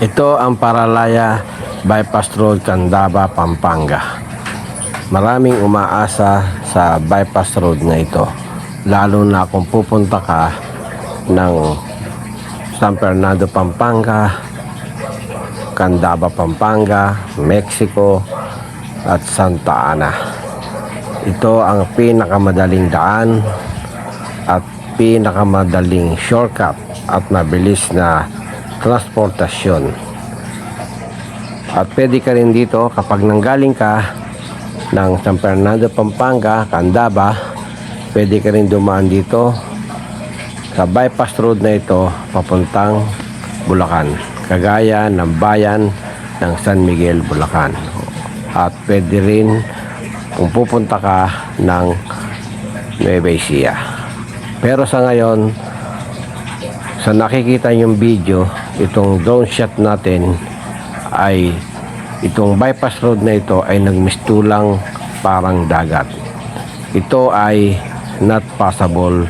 Ito ang Paralaya Bypass Road, Candaba, Pampanga. Maraming umaasa sa bypass road na ito, lalo na kung pupunta ka ng San Fernando, Pampanga, Candaba, Pampanga, Mexico at Santa Ana. Ito ang pinakamadaling daan at pinakamadaling shortcut at mabilis na transportasyon. At pwede ka rin dito kapag nanggaling ka ng San Fernando, Pampanga, Candaba, pwede ka rin dumaan dito sa bypass road na ito papuntang Bulacan, kagaya ng bayan ng San Miguel, Bulacan. At pwede rin kung pupunta ka ng Nueva Ecija. Pero sa ngayon, sa nakikita yung video, itong drone shot natin ay itong bypass road na ito ay nagmistulang parang dagat. Ito ay not passable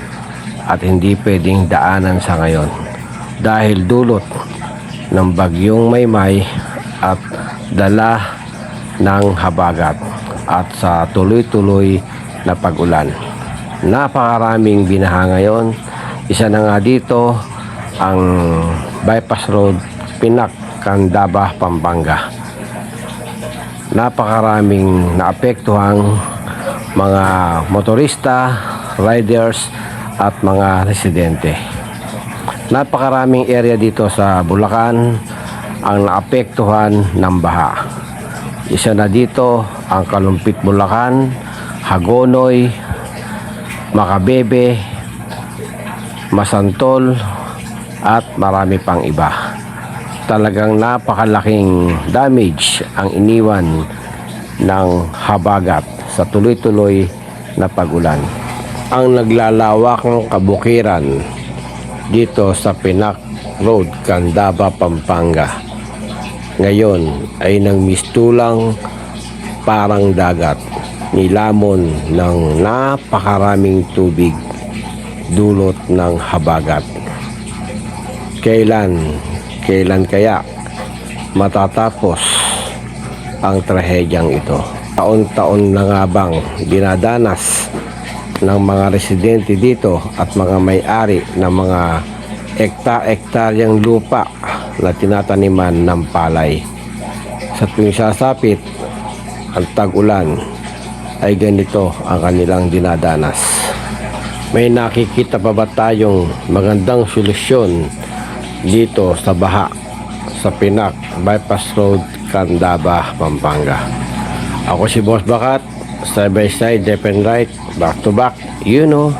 at hindi pwedeng daanan sa ngayon dahil dulot ng bagyong Maymay at dala ng habagat at sa tuloy-tuloy na pag-ulan. Napakaraming binaha ngayon. Isa na nga dito ang bypass road Pinak, Candaba, Pampanga. Napakaraming naapektuhang mga motorista, riders at mga residente. Napakaraming area dito sa Bulacan ang naapektuhan ng baha. Isa na dito ang Kalumpit, Bulacan, Hagonoy, Makabebe, Masantol at marami pang iba. Talagang napakalaking damage ang iniwan ng habagat sa tuloy-tuloy na pag-ulan. Ang naglalawakang kabukiran dito sa Pinak Road, Candaba, Pampanga ngayon ay nagmistulang parang dagat, nilamon ng napakaraming tubig dulot ng habagat. Kailan kaya matatapos ang trahedyang ito? Taon-taon na nga bang dinadanas ng mga residente dito at mga may-ari ng mga ektaryang lupa na tinataniman ng palay? Sa tuwing sasapit ang tag-ulan ay ganito ang kanilang dinadanas. May nakikita pa ba tayong magandang solusyon dito sa baha sa Pinak Bypass Road, Candaba, Pampanga? Ako si Boss Bakat, side by side, left and right, back to back, you know.